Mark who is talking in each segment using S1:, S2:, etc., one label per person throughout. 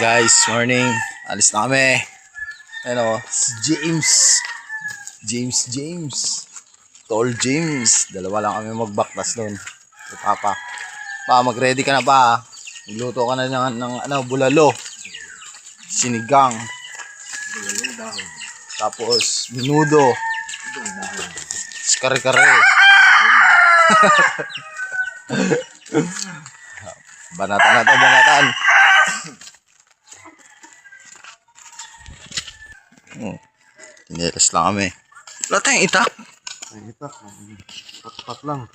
S1: Guys, morning. Alis na kami. Ano, si James. Tall James. Dalawa lang kami magbaktas doon. Si Papa. Mag-ready ka na ba? Magluto ka na ng bulalo. Sinigang. Tapos, minudo. Kare-kare. Banatan. Tinilas lang kami. Wala tayong itak.
S2: Ay, itak. Pat-pat lang.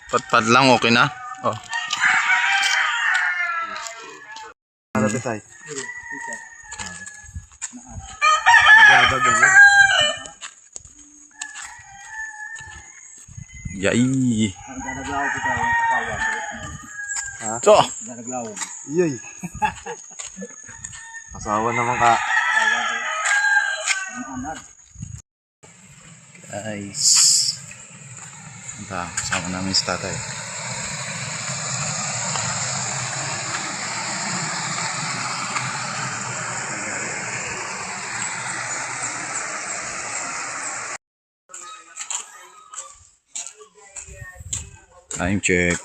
S1: Pat-pat lang, okay na? Oh.
S2: Ano ba tayo? Agad.
S1: Yay!
S3: Danaglaw ko tayo sa kawan.
S2: Ha?
S1: So!
S3: Danaglaw.
S2: Iyoy. Asawa naman ka.
S3: Anad.
S1: Guys. Ito, kasama namin si tatay. Time check.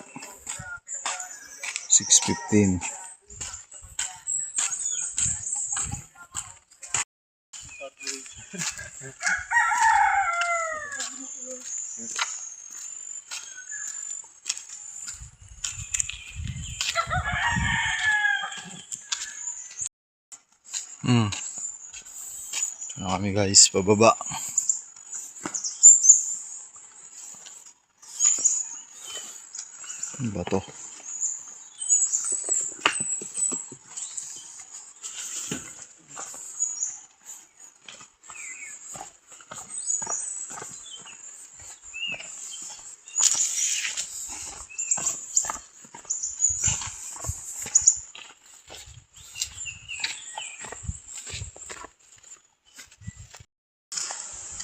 S1: 6:15. Ito na kami guys, pababa. Ano ba to?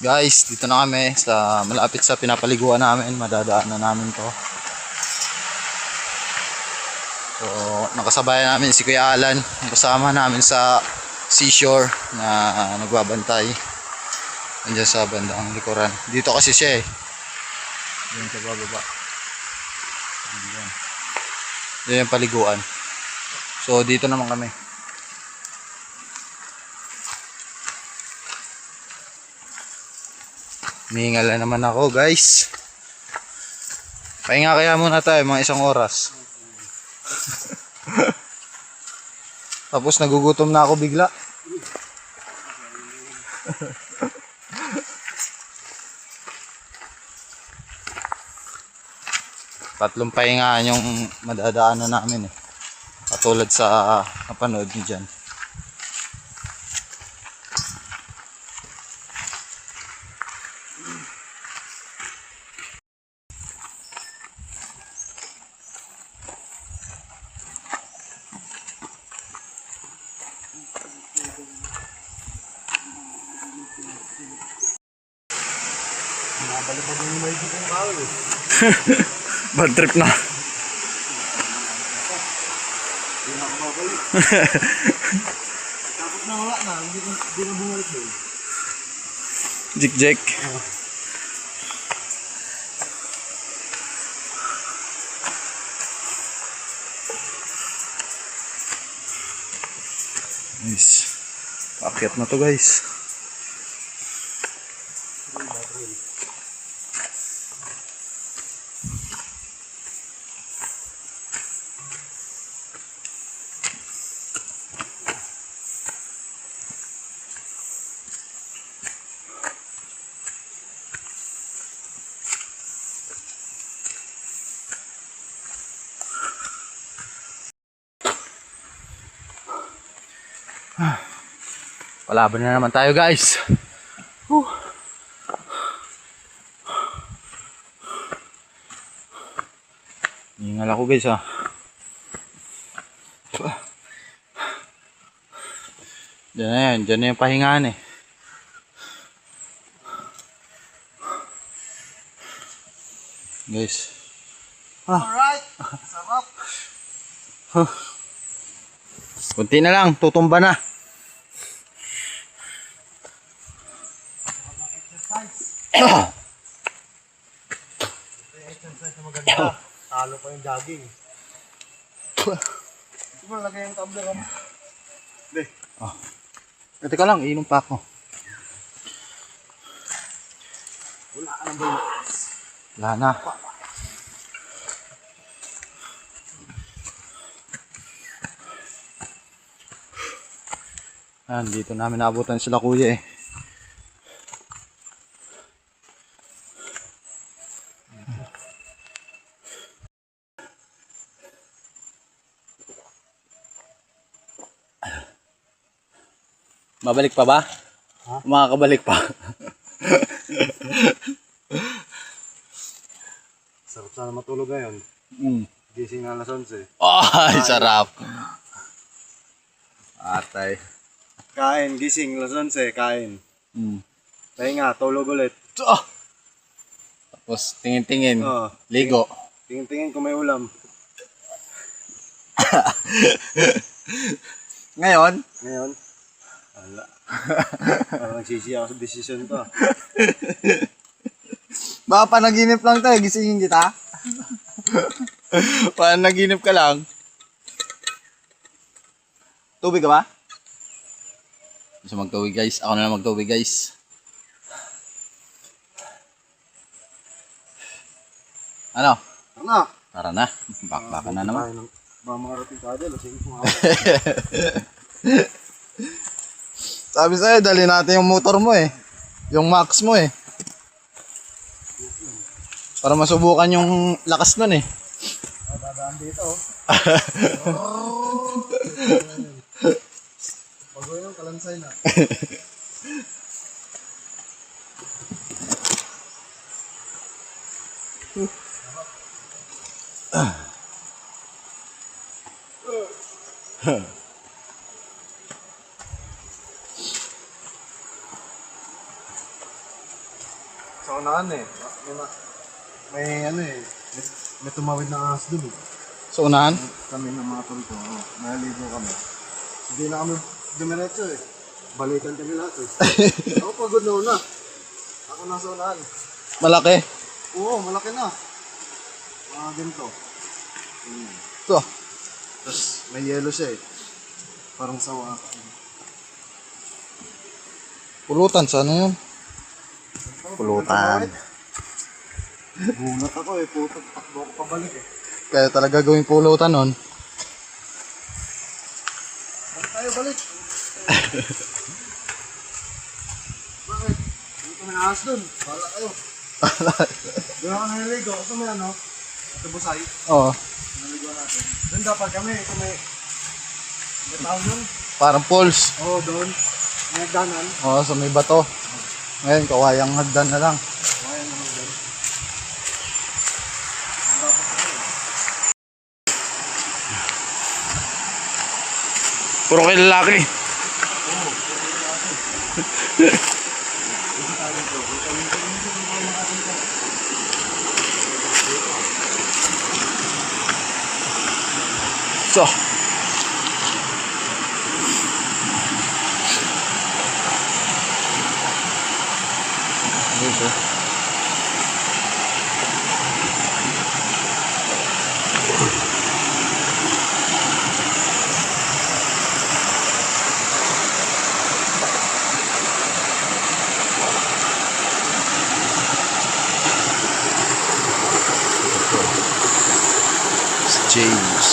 S1: Guys, dito na kami sa malapit sa pinapaliguan namin. Madadaan na namin to. So, nakasabayan namin si Kuya Alan. Kasama namin sa seashore na nagbabantay. Nandiyan sa bandang likuran. Dito kasi siya eh. Diyan sa bababa. Diyan yung paliguan. So, dito naman kami. Mihingal na naman ako guys. Pahinga kaya muna tayo mga 1 oras. Tapos nagugutom na ako bigla. Tatlong pahingaan yung madadaanan namin eh. Katulad sa napanood nyo dyan.
S2: Nabalik mo din yung may dito kaw eh.
S1: Bad trip na.
S2: Hindi na ako mabalik. Tapos na wala na. Hindi na bumalik doon.
S1: Jik. Nice. Paakyat na to guys. Palaban na naman tayo guys. Hingal ako guys ha. Diyan na yung pahingaan eh. Guys.
S2: Alright. Sarap.
S1: Kunti na lang, tutumba na.
S2: Exercise na maganda. Talo pa yung jogging. Ito mo, lagay yung tumbler mo. Hindi.
S1: Teka lang, iinom pa ako.
S2: Wala ka nang bayo.
S1: Wala na. Ayan, dito namin naabutan sila kuya eh. Mabalik pa ba?
S2: Ha?
S1: Makakabalik pa.
S2: Sarap sana matulog ngayon. Gising na alas 11.
S1: Ay, sarap. Atay.
S2: Kain, gising, alas 11, kain. Pahinga, tulog ulit.
S1: Tapos tingin-tingin.
S2: Oo.
S1: Ligo.
S2: Tingin-tingin kung may ulam.
S1: Ngayon,
S2: Ngayon, wala. Parang nagsisi ako sa desisyon to.
S1: baka panaginip lang tayo, gisingin kita. Panaginip ka lang. Tubig ka ba? Gusto magtubig guys. Ako na lang magtubig guys. Ano?
S2: Ano?
S1: Tara na. Baka na naman.
S2: Baka makarating tayo, lasing ko ako.
S1: Sabi sa'yo, dali natin yung motor mo eh. Yung max mo eh. Para masubukan yung lakas nun eh.
S2: Dadaan dito. Pag-uwi ng kalansay na. Sa unahan eh. May ano eh. May tumawid na ahas dun eh.
S1: So unahan?
S2: Kami ng mga tol ko. Naligo kami. Hindi na kami dumiretso eh. Balikan kami lahat eh. Ako pagod na una. Ako nasa unahan.
S1: Malaki.
S2: Oo, malaki na. Mga ganito.
S1: Ito.
S2: Tapos may yellow siya eh. Parang sawa.
S1: Pulutan, sana yun? Pulutan.
S2: Bunat ako eh. Putot, takbo ko pabalik eh.
S1: Kaya talaga gawing pulutan nun.
S2: Balik tayo, balik. Bakit? Dito may ahas dun. Bala kayo. Doon ako naliligo. Ito may ano? Ito busay.
S1: Oo.
S2: Naliligo natin. Doon dapat kami. Ito may... May tawag yun?
S1: Parang pulse.
S2: Oo, doon. May hagdanan.
S1: Oo, so may bato. Ngayon, kawayang hagdan na lang.
S2: Kaya naman doon.
S1: Puro kayo lalaki. So. Dito. James.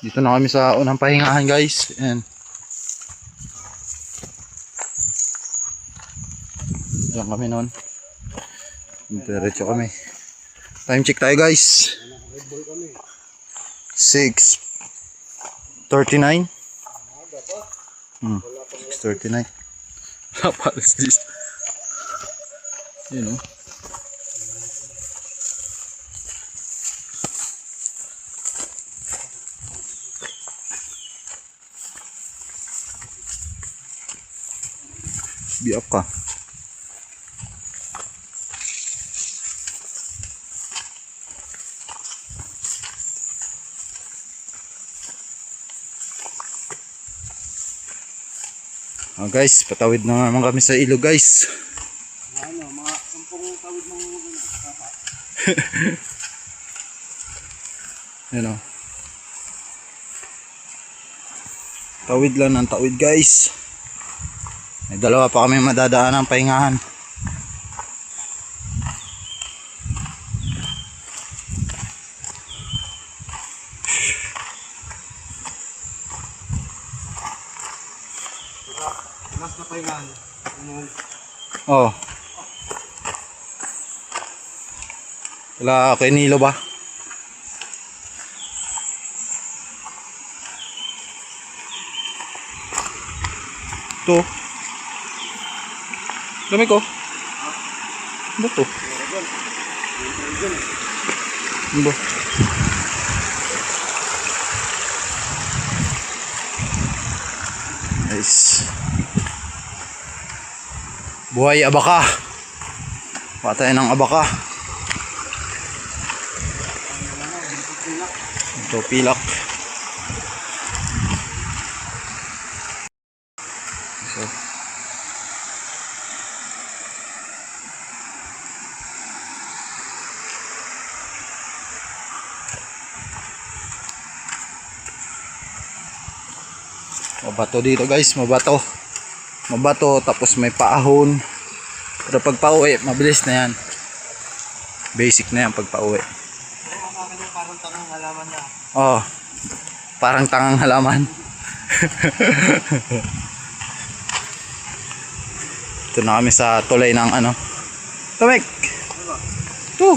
S1: Dito na kami sa unang pahingahan guys. Ayan. Diyan kami noon. Diretso kami. Time check tayo guys. 6:39. 6:39. What is this? You know. Biak ka. Oh guys, patawid na naman kami sa ilog guys.
S2: Ano, mga 10 tawid ng
S1: Yan o. Tawid lang ng tawid guys. May dalawa pa kami madadaan ng pahingahan.
S2: Mas na pahingan.
S1: Oh. Wala kay Nilo ba? To. Dami ko. Ano to? Ano ba? Nice. Buhay abaka. Patay ng abaka. Ito pilak. So, mabato dito guys, mabato. Mabato tapos may paahon. Pero pag pauwi, mabilis na yan. Basic na yan pag pauwi.
S2: Parang tanong halaman na.
S1: Oh, parang tangang halaman. Ito na kami sa tulay ng ano. Tumik! Ito!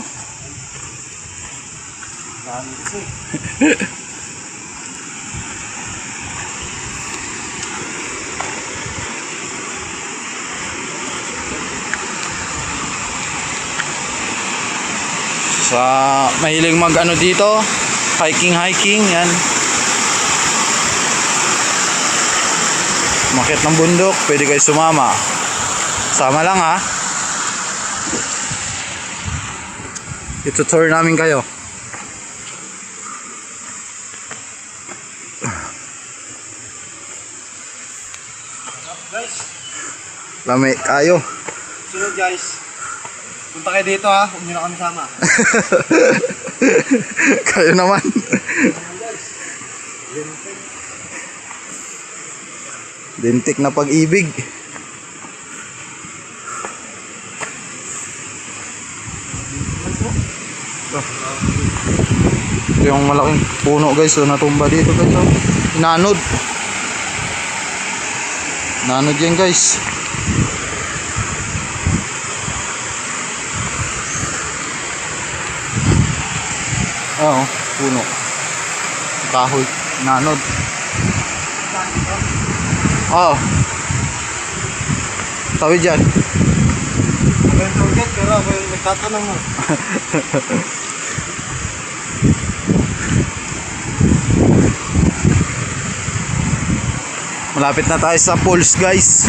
S2: Dami kasi.
S1: Sa mahilig mag ano dito, hiking yan. Umakyat ng bundok, pwede kayo sumama. Sama lang ha. Itutour namin kayo.
S2: Guys,
S1: Lami kayo.
S2: sunod guys. Punta kayo dito ha, huwag nyo na kami sama.
S1: Kayo naman. Lintik na pag-ibig. Ito yung malaking puno guys, so natumba dito guys. Oh. Nanod. Nanod yan guys. Oo, puno. Kahoy, nanod. Oo. Tawid dyan.
S2: Ako yung tour guide, pero ako yung nagtatanong mo.
S1: Malapit na tayo sa pools guys.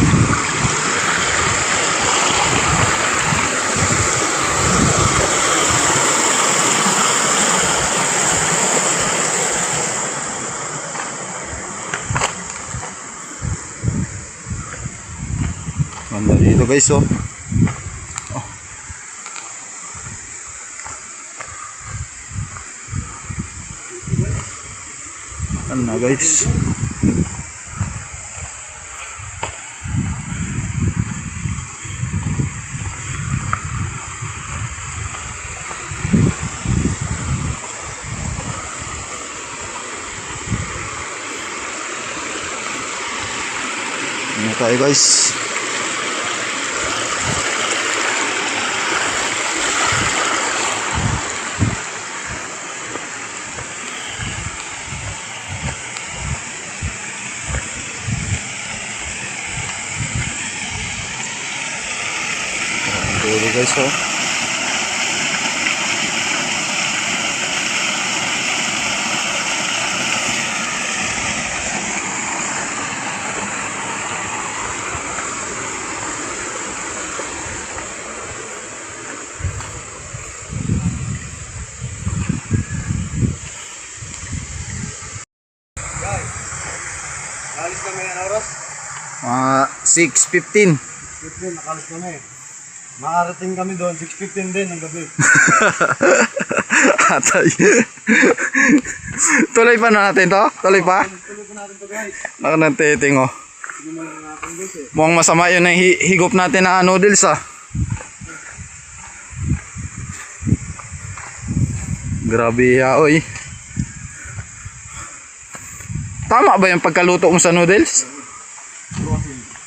S1: Ganda dito guys oh. Oh. Ano na guys. Ano tayo guys. Pwede guys oh.
S2: Alis kami ang oras.
S1: Mga 6:15.
S2: 15, nakalis kami. Makarating kami doon, 6:15 din ng gabi.
S1: Atay. Tuloy pa na natin to? Tuloy pa?
S2: Tuloy po natin to guys.
S1: Ako ng titing oh.
S2: Sige mo lang natin guys eh.
S1: Mukhang masama yun ang higop natin na noodles ah. Grabe oy. Tama ba yung pagkaluto mo sa noodles?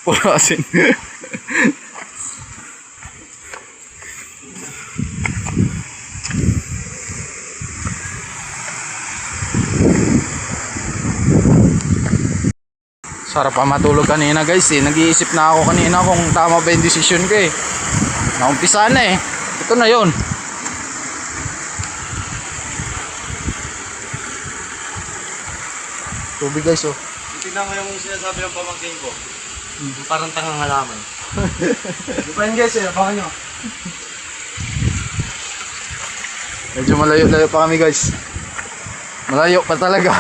S1: Puro asin. Sarap pa matulog kanina guys eh. Nag-iisip na ako kanina kung tama ba yung decision ko eh. Naumpisa na eh. Ito na yun. Tubig guys oh.
S2: Tingnan ko yung sinasabi ng pamangkin ko. Parang tangang halaman. Di ba yun guys eh, abangan nyo.
S1: Medyo malayo-layo pa kami guys. Malayo pa talaga.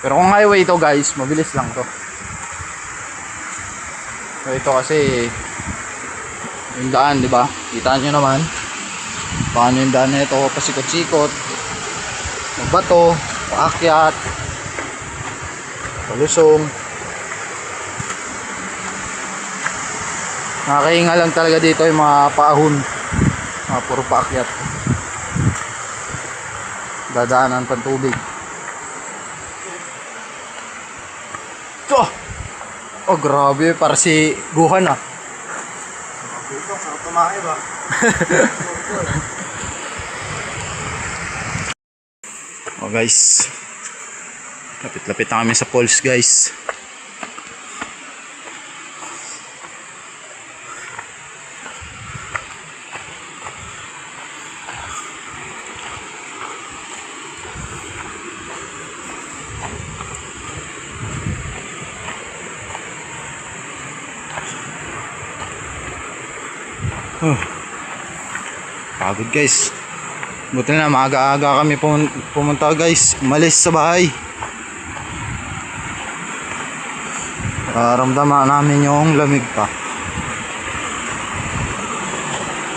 S1: Pero kung highway ito guys, mabilis lang to. So ito kasi yung daan, di ba? Kita nyo naman. Paano yung daan na ito, pasikot-sikot. Magbato, paakyat, palusong. Nakakahinga lang talaga dito yung mga paahon. Mga puro paakyat. Dadaanan pang tubig. Oh grabe, para si Guhan ah.
S2: Dito, sa tumahe ba?
S1: Oh guys, lapit-lapit na kami sa falls guys. Pagod guys. Buti na maaga-aga kami pumunta guys. Umalis sa bahay. Ramdaman namin yung lamig pa.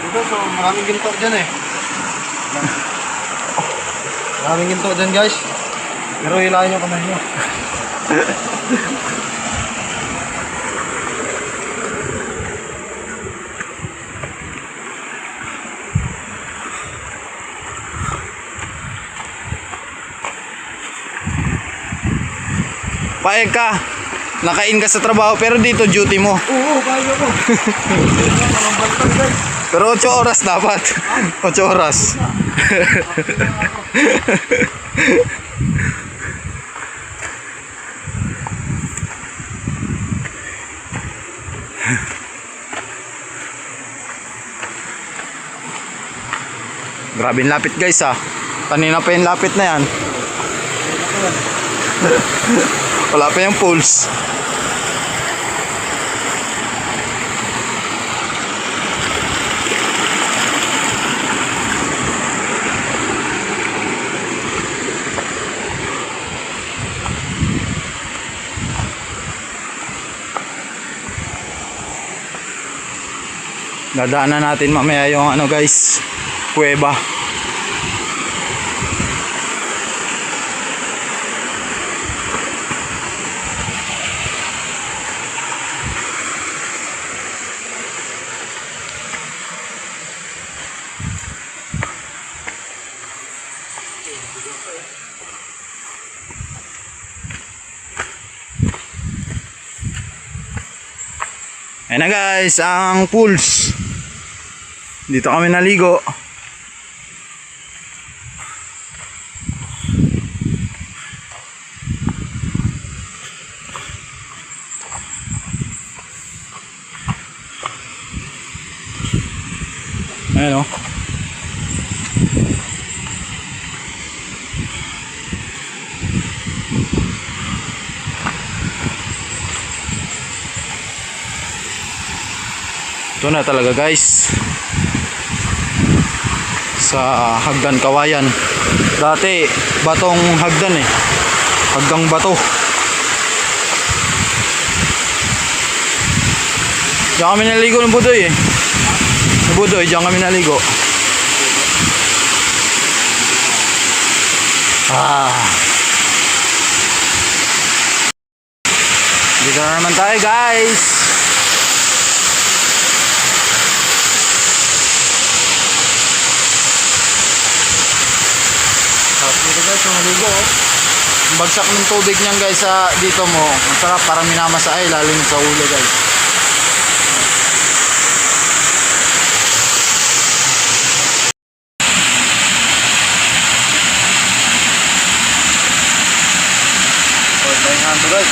S2: Dito, so maraming ginto dyan eh. Maraming ginto dyan guys. Pero hilahin nyo kamay nyo.
S1: Paeg ka. Nakain ka sa trabaho pero dito duty mo.
S2: Oo, kaya ko. Walang bantag guys.
S1: Pero 8 oras dapat. 8 oras. Grabe yung lapit guys ah. Kanina pa yung lapit na yan. Wala pa yung pulse. Dadaanan natin mamaya yung ano guys, kuweba. Ayan na guys, ang pools. Dito kami naligo. Ayan oh. Ito na talaga guys. Sa Hagdan Kawayan. Dati batong hagdan eh. Haggang bato. Diyan kami naligo ng Budoy eh. Ng Budoy, diyan kami naligo. Dito na naman tayo guys. Dito guys, maligo oh. Ang bagsak ng tubig niyan guys sa dito mo. Ang sarap, parang minamasahe lalo yung sa ulo guys. Tayo guys.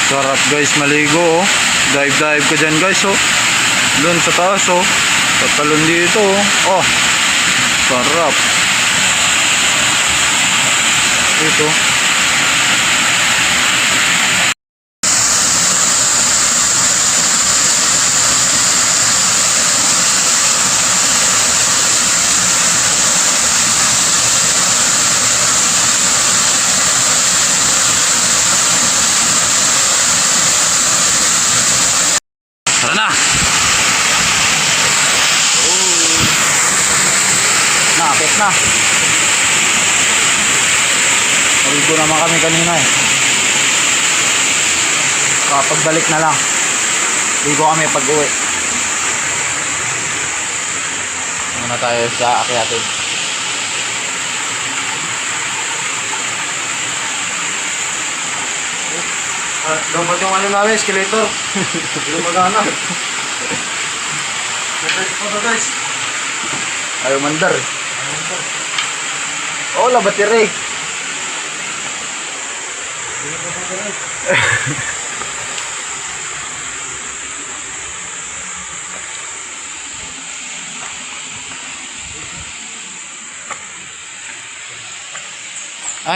S1: Sarap guys maligo oh. Dive ka dyan guys oh. Doon sa taas oh. Tatalon dito oh. Oh. Sarap. Ito. Tara na! Nakapit na. Maligo naman kami kanina eh. Pagbalik na lang. Ligo kami pag uwi. Muna tayo sa akyatin.
S2: Dapat yung ano namin, escalator. Hindi magana. Guys.
S1: Ayaw mandar. Oh, labatire.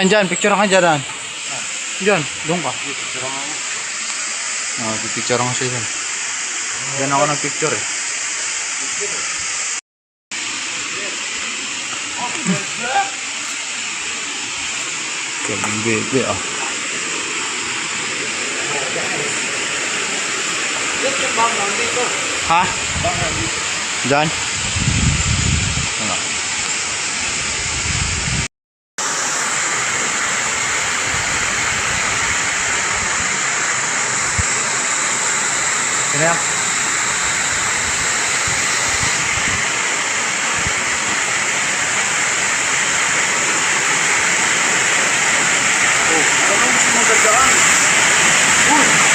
S1: Dyan, picture ka dyan. Dyan, doon ka. Picture ko siya dyan. Dyan ako nag-picture eh. Kaming bebe ah. Ha? Dyan? Ano? Ano yan?
S2: Ano ang gusto mong gagawin? Uy!